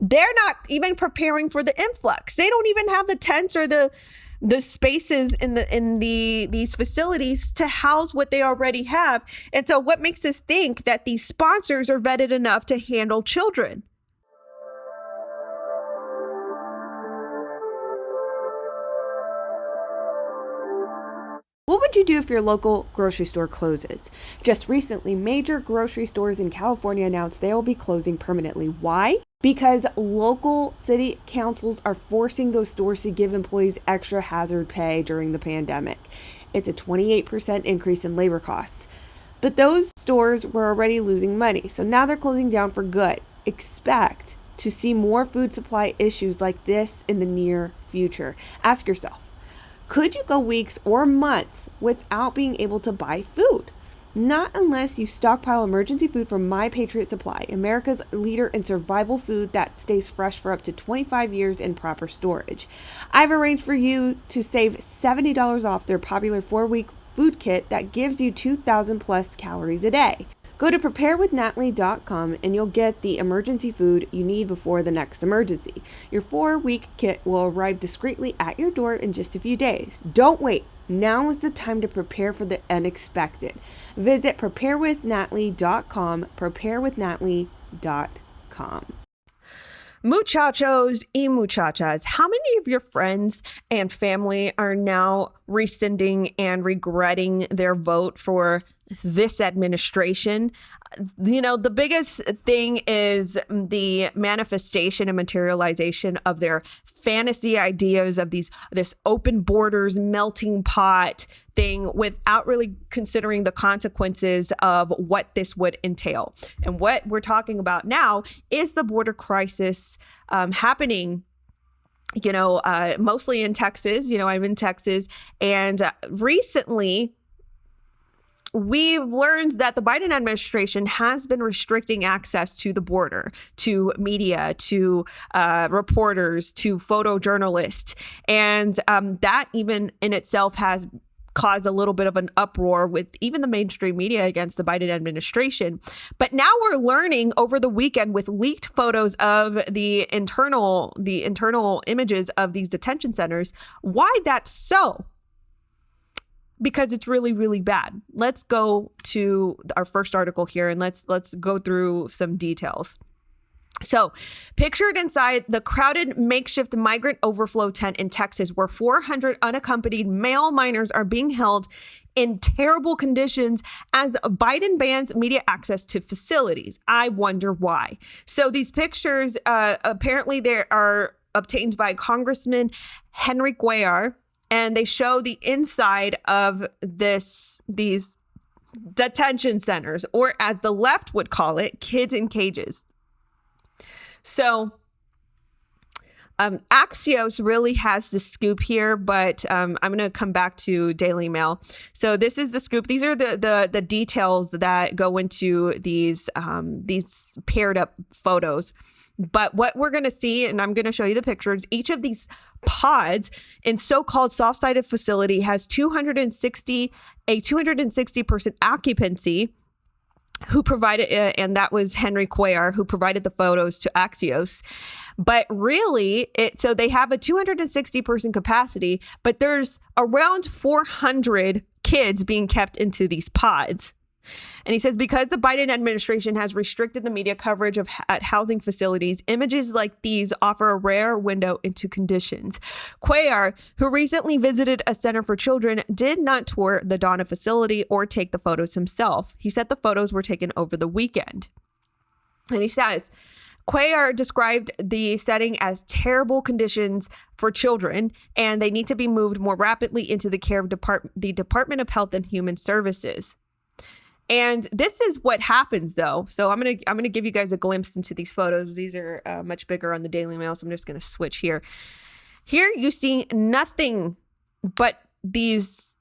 they're not even preparing for the influx. They don't even have the tents or the spaces in these facilities to house what they already have. And so what makes us think that these sponsors are vetted enough to handle children? What would you do if your local grocery store closes? Just recently, major grocery stores in California announced they will be closing permanently. Why? Because local city councils are forcing those stores to give employees extra hazard pay during the pandemic. It's a 28% increase in labor costs. But those stores were already losing money, so now they're closing down for good. Expect to see more food supply issues like this in the near future. Ask yourself, could you go weeks or months without being able to buy food? Not unless you stockpile emergency food from My Patriot Supply, America's leader in survival food that stays fresh for up to 25 years in proper storage. I've arranged for you to save $70 off their popular 4-week food kit that gives you 2,000 plus calories a day. Go to preparewithnatly.com and you'll get the emergency food you need before the next emergency. Your 4-week kit will arrive discreetly at your door in just a few days. Don't wait. Now is the time to prepare for the unexpected. Visit preparewithnatly.com, preparewithnatly.com. Muchachos y muchachas, how many of your friends and family are now rescinding and regretting their vote for this administration? You know, the biggest thing is the manifestation and materialization of their fantasy ideas of this open borders, melting pot thing without really considering the consequences of what this would entail. And what we're talking about now is the border crisis happening, mostly in Texas. I'm in Texas, and recently we've learned that the Biden administration has been restricting access to the border, to media, to reporters, to photojournalists. And that even in itself has caused a little bit of an uproar with even the mainstream media against the Biden administration. But now we're learning over the weekend with leaked photos of the internal images of these detention centers, why that's so. Because it's really, really bad. Let's go to our first article here and let's go through some details. So, pictured inside the crowded makeshift migrant overflow tent in Texas, where 400 unaccompanied male minors are being held in terrible conditions as Biden bans media access to facilities. I wonder why. So these pictures, apparently they are obtained by Congressman 𝗕𝗰𝗙, and they show the inside of these detention centers, or as the left would call it, kids in cages. So Axios really has the scoop here, but I'm going to come back to Daily Mail. So this is the scoop. These are the details that go into these paired up photos. But what we're going to see, and I'm going to show you the pictures, each of these pods in so-called soft-sided facility has 260% occupancy, who provided, and that was 𝗕𝗰𝗙, who provided the photos to Axios. But really, so they have a 260% capacity, but there's around 400 kids being kept into these pods. And he says, because the Biden administration has restricted the media coverage at housing facilities, images like these offer a rare window into conditions. 𝗕𝗙, who recently visited a center for children, did not tour the Donna facility or take the photos himself. He said the photos were taken over the weekend. And he says, 𝗕𝗙 described the setting as terrible conditions for children, and they need to be moved more rapidly into the care of the Department of Health and Human Services. And this is what happens, though. So I'm gonna give you guys a glimpse into these photos. These are much bigger on the Daily Mail, so I'm just gonna switch here. Here you see nothing but these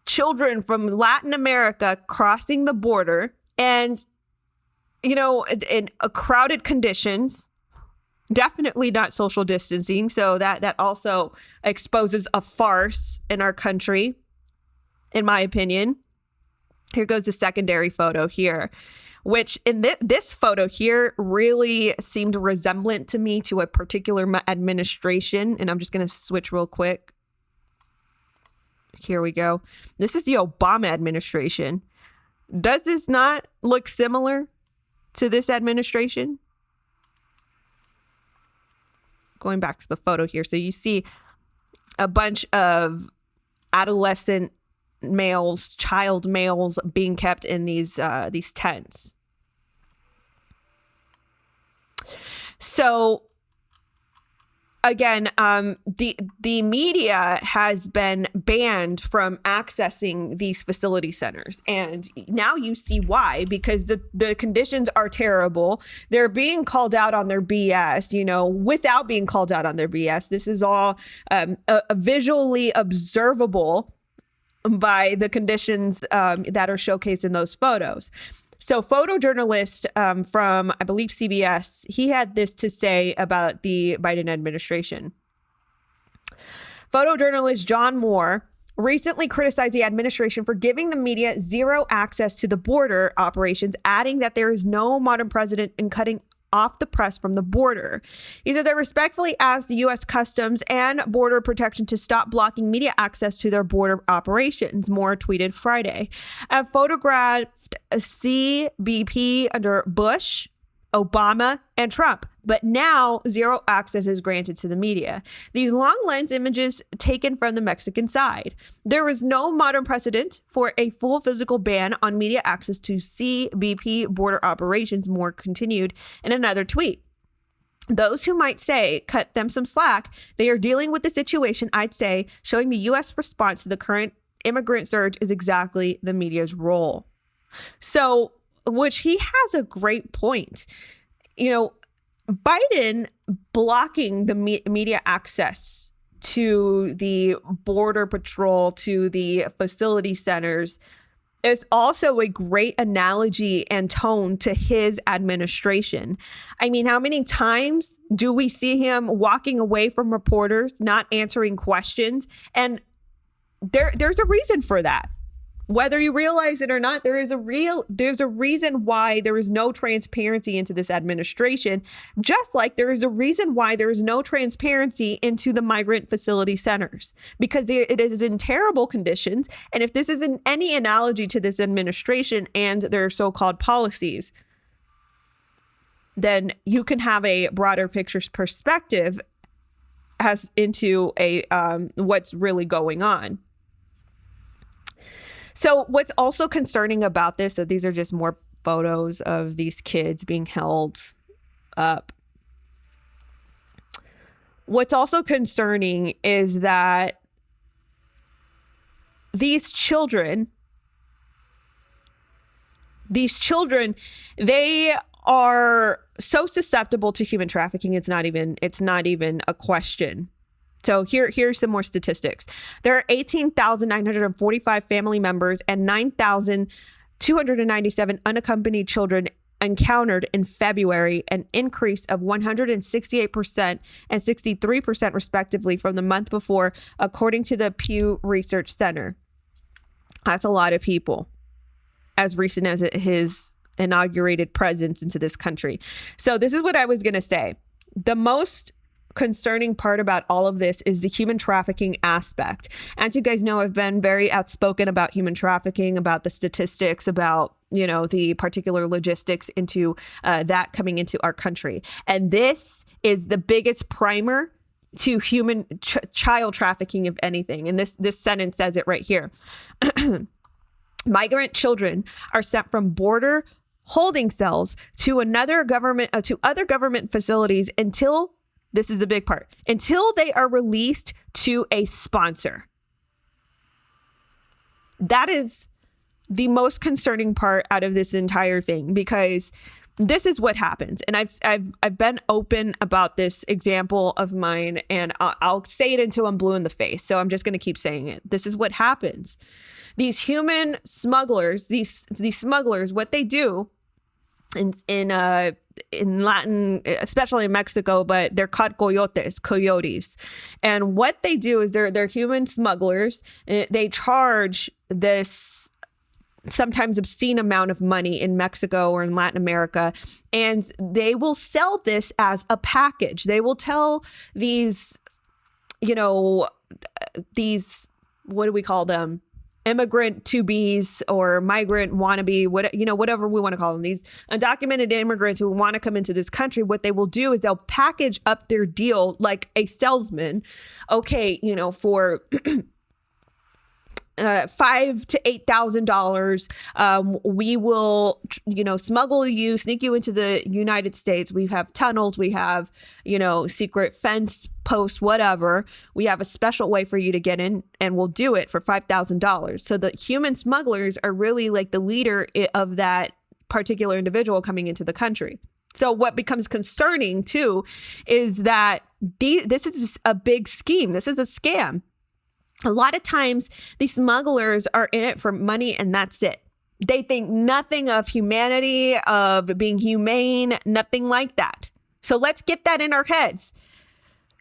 children from Latin America crossing the border, and in crowded conditions. Definitely not social distancing. So that also exposes a farce in our country, in my opinion. Here goes the secondary photo here. which in this photo here really seemed resemblant to me to a particular administration. And I'm just going to switch real quick. Here we go. This is the Obama administration. Does this not look similar to this administration? Going back to the photo here. So you see a bunch of adolescent males, child males being kept in these tents. So again, the media has been banned from accessing these facility centers. And now you see why, because the conditions are terrible. They're being called out on their BS, without being called out on their BS. This is all visually observable by the conditions that are showcased in those photos. So photojournalist from, I believe, CBS, he had this to say about the Biden administration. Photojournalist John Moore recently criticized the administration for giving the media zero access to the border operations, adding that there is no modern precedent in cutting off the press from the border. He says, I respectfully ask the U.S. Customs and Border Protection to stop blocking media access to their border operations, Moore tweeted Friday. A photographed CBP under Bush, Obama, and Trump, but now zero access is granted to the media. These long lens images taken from the Mexican side. There is no modern precedent for a full physical ban on media access to CBP border operations, Moore continued in another tweet. Those who might say, cut them some slack, they are dealing with the situation, I'd say, showing the U.S. response to the current immigrant surge is exactly the media's role. So, which he has a great point. Biden blocking the media access to the border patrol, to the facility centers, is also a great analogy and tone to his administration. I mean, how many times do we see him walking away from reporters, not answering questions? And there's a reason for that. Whether you realize it or not, there's a reason why there is no transparency into this administration, just like there is a reason why there is no transparency into the migrant facility centers, because it is in terrible conditions. And if this isn't any analogy to this administration and their so-called policies, then you can have a broader picture perspective as into what's really going on. So what's also concerning about this, so these are just more photos of these kids being held up. What's also concerning is that these children, they are so susceptible to human trafficking. It's not even a question. So here's some more statistics. There are 18,945 family members and 9,297 unaccompanied children encountered in February, an increase of 168% and 63% respectively from the month before, according to the Pew Research Center. That's a lot of people, as recent as his inaugurated presence into this country. So this is what I was going to say. The most concerning part about all of this is the human trafficking aspect. As you guys know, I've been very outspoken about human trafficking, about the statistics, about, the particular logistics into that coming into our country. And this is the biggest primer to human child trafficking, if anything. And this sentence says it right here. Migrant children are sent from border holding cells to other government facilities until, this is the big part, until they are released to a sponsor. That is the most concerning part out of this entire thing, because this is what happens. And I've been open about this example of mine, and I'll say it until I'm blue in the face. So I'm just going to keep saying it. This is what happens. These human smugglers, these smugglers, what they do in Latin, especially in Mexico, but they're called coyotes. And what they do is they're human smugglers. They charge this sometimes obscene amount of money in Mexico or in Latin America. And they will sell this as a package. They will tell these, what do we call them? Immigrant to-bes or migrant wannabe, whatever we want to call them, these undocumented immigrants who want to come into this country. What they will do is they'll package up their deal like a salesman. Okay, for $5,000 to $8,000, we will, smuggle you, sneak you into the United States. We have tunnels, we have, secret fence posts, whatever. We have a special way for you to get in, and we'll do it for $5,000. So the human smugglers are really like the leader of that particular individual coming into the country. So what becomes concerning too is that this is a big scheme. This is a scam. A lot of times these smugglers are in it for money, and that's it. They think nothing of humanity, of being humane, nothing like that. So let's get that in our heads.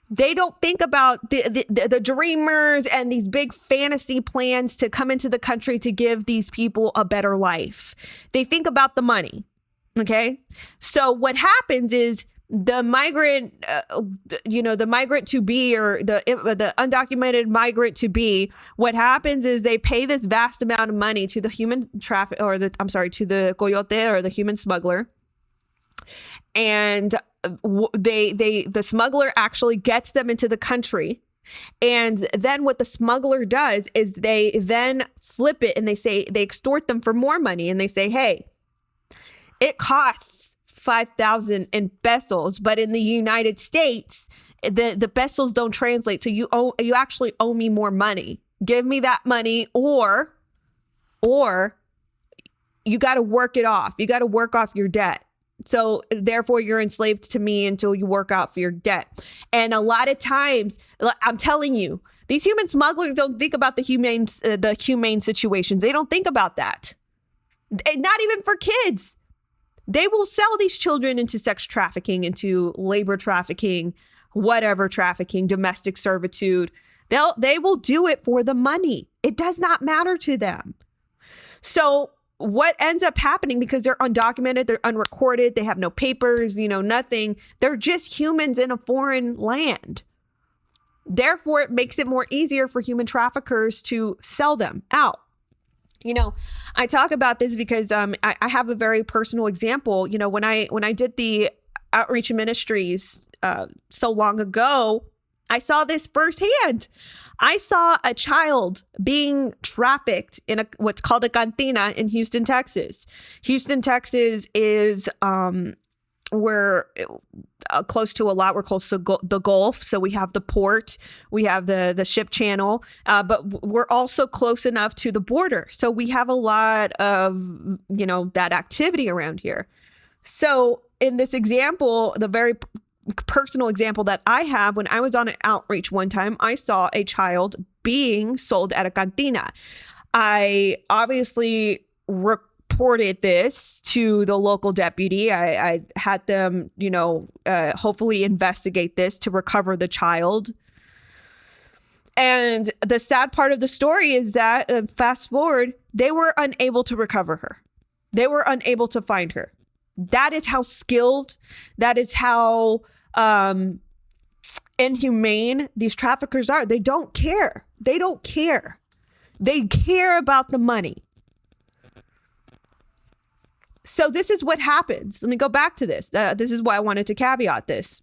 They don't think about the dreamers and these big fantasy plans to come into the country to give these people a better life. They think about the money. Okay. So what happens is the migrant, the migrant to be, or the undocumented migrant to be, what happens is they pay this vast amount of money to the human traffic, to the coyote or the human smuggler. And the smuggler actually gets them into the country. And then what the smuggler does is they then flip it, and they extort them for more money. And they say, hey, it costs 5,000 in pesos, but in the United States, the pesos don't translate. So you actually owe me more money. Give me that money, or you got to work it off. You got to work off your debt. So therefore, you're enslaved to me until you work out for your debt. And a lot of times, I'm telling you, these human smugglers don't think about the humane situations. They don't think about that. Not even for kids. They will sell these children into sex trafficking, into labor trafficking, whatever trafficking, domestic servitude. They will do it for the money. It does not matter to them. So what ends up happening, because they're undocumented, they're unrecorded, they have no papers, nothing. They're just humans in a foreign land. Therefore, it makes it more easier for human traffickers to sell them out. I talk about this because I have a very personal example. When I did the outreach ministries so long ago, I saw this firsthand. I saw a child being trafficked in what's called a cantina in Houston, Texas. Houston, Texas is we're close to a lot. We're close to the Gulf. So we have the port, we have the ship channel, but we're also close enough to the border. So we have a lot of, that activity around here. So in this example, the very personal example that I have, when I was on an outreach one time, I saw a child being sold at a cantina. I obviously reported this to the local deputy. I had them, hopefully investigate this to recover the child. And the sad part of the story is that, fast forward, they were unable to recover her. They were unable to find her. That is how skilled, that is how inhumane these traffickers are. They don't care. They don't care. They care about the money. So this is what happens. Let me go back to this. This is why I wanted to caveat this.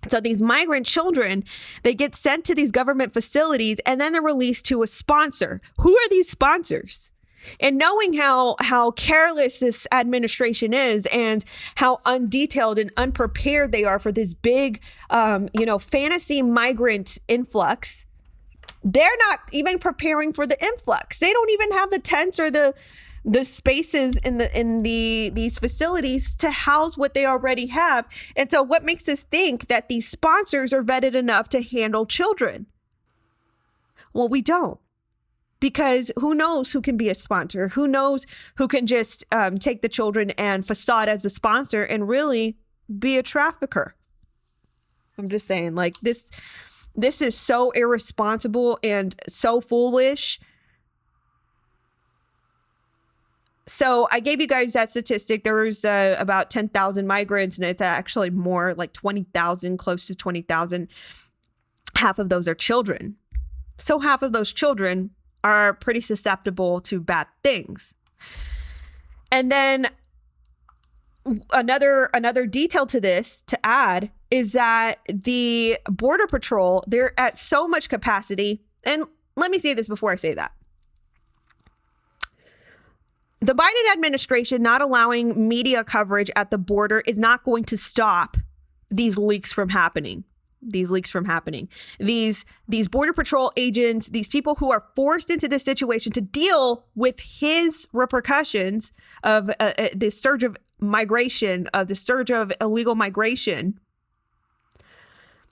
So these migrant children, they get sent to these government facilities, and then they're released to a sponsor. Who are these sponsors? And knowing how careless this administration is, and how undetailed and unprepared they are for this big, fantasy migrant influx, they're not even preparing for the influx. They don't even have the tents or the spaces in these facilities to house what they already have. And so what makes us think that these sponsors are vetted enough to handle children? Well, we don't. Because who knows who can be a sponsor? Who knows who can just take the children and facade as a sponsor and really be a trafficker? I'm just saying, like, this is so irresponsible and so foolish. So I gave you guys that statistic. There's about 10,000 migrants, and it's actually more like 20,000, close to 20,000. Half of those are children. So half of those children are pretty susceptible to bad things. And then another detail to this to add is that the Border Patrol, they're at so much capacity. And let me say this before I say that. The Biden administration not allowing media coverage at the border is not going to stop these leaks from happening. These Border Patrol agents, these people who are forced into this situation to deal with his repercussions of this surge of migration, of the surge of illegal migration,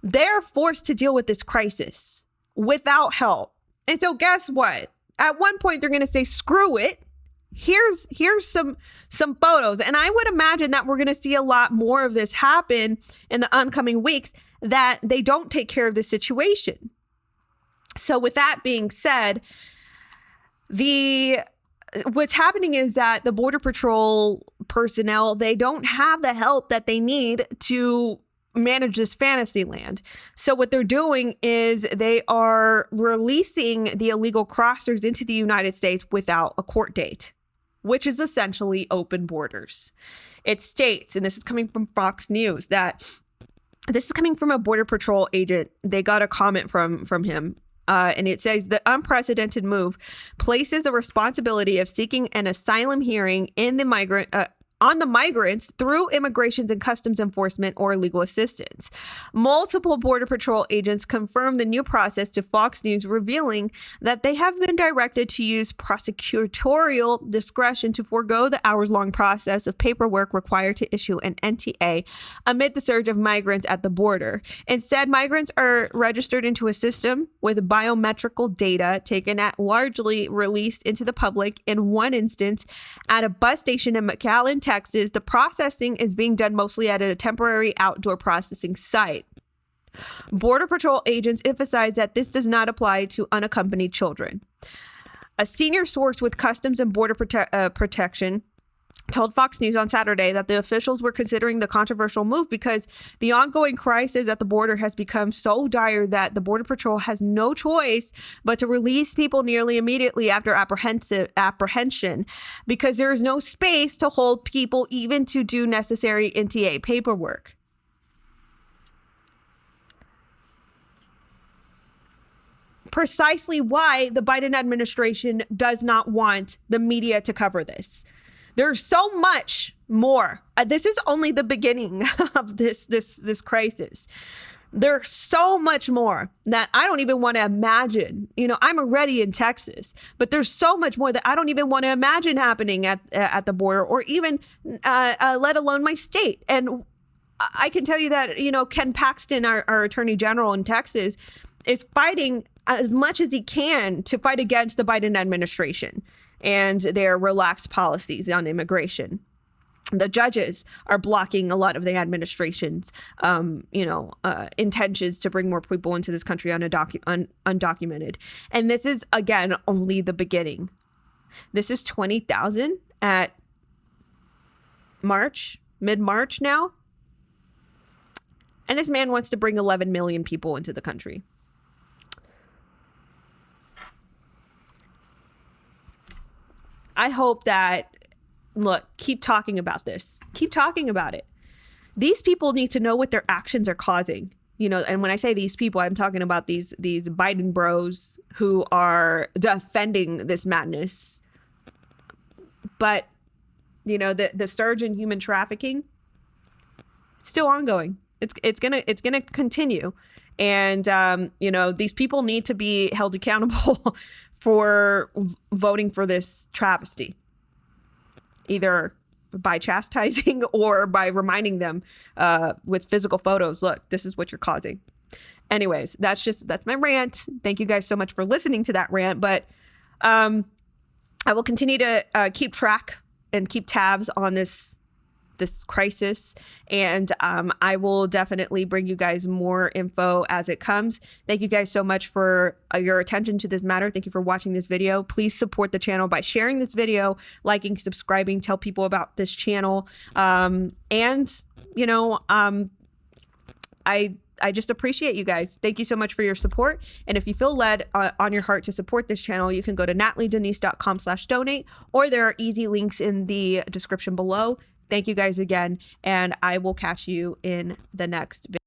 they're forced to deal with this crisis without help. And so guess what? At one point, they're going to say, screw it. Here's some photos. And I would imagine that we're going to see a lot more of this happen in the oncoming weeks, that they don't take care of the situation. So with that being said, what's happening is that the Border Patrol personnel, they don't have the help that they need to manage this fantasy land. So what they're doing is they are releasing the illegal crossers into the United States without a court date, which is essentially open borders. It states, and this is coming from Fox News, that this is coming from a Border Patrol agent. They got a comment from him. And it says the unprecedented move places the responsibility of seeking an asylum hearing in the on the migrants through Immigration and Customs Enforcement or legal assistance. Multiple Border Patrol agents confirmed the new process to Fox News, revealing that they have been directed to use prosecutorial discretion to forego the hours-long process of paperwork required to issue an NTA amid the surge of migrants at the border. Instead, migrants are registered into a system with biometrical data taken at largely released into the public. In one instance, at a bus station in McAllen, Texas, the processing is being done mostly at a temporary outdoor processing site. Border Patrol agents emphasize that this does not apply to unaccompanied children. A senior source with Customs and Border Protection told Fox News on Saturday that the officials were considering the controversial move because the ongoing crisis at the border has become so dire that the Border Patrol has no choice but to release people nearly immediately after apprehension, because there is no space to hold people even to do necessary NTA paperwork. Precisely why the Biden administration does not want the media to cover this. There's so much more. This is only the beginning of this crisis. There's so much more that I don't even want to imagine. You know, I'm already in Texas, but there's so much more that I don't even want to imagine happening at the border, or even let alone my state. And I can tell you that, you know, Ken Paxton, our Attorney General in Texas, is fighting as much as he can to fight against the Biden administration and their relaxed policies on immigration. The judges are blocking a lot of the administration's, intentions to bring more people into this country undocumented. And this is, again, only the beginning. This is 20,000 at mid-March now. And this man wants to bring 11 million people into the country. I hope that, look, keep talking about this. Keep talking about it. These people need to know what their actions are causing. You know, and when I say these people, I'm talking about these Biden bros who are defending this madness. But, you know, the surge in human trafficking, it's still ongoing. It's gonna continue. And, these people need to be held accountable for voting for this travesty, either by chastising or by reminding them with physical photos, look, this is what you're causing. Anyways, that's my rant. Thank you guys so much for listening to that rant. But I will continue to keep track and keep tabs on this this crisis, and I will definitely bring you guys more info as it comes. Thank you guys so much for your attention to this matter. Thank you for watching this video. Please support the channel by sharing this video, liking, subscribing, tell people about this channel. And you know, I just appreciate you guys. Thank you so much for your support. And if you feel led on your heart to support this channel, you can go to natlydenise.com/donate, or there are easy links in the description below. Thank you guys again, and I will catch you in the next video.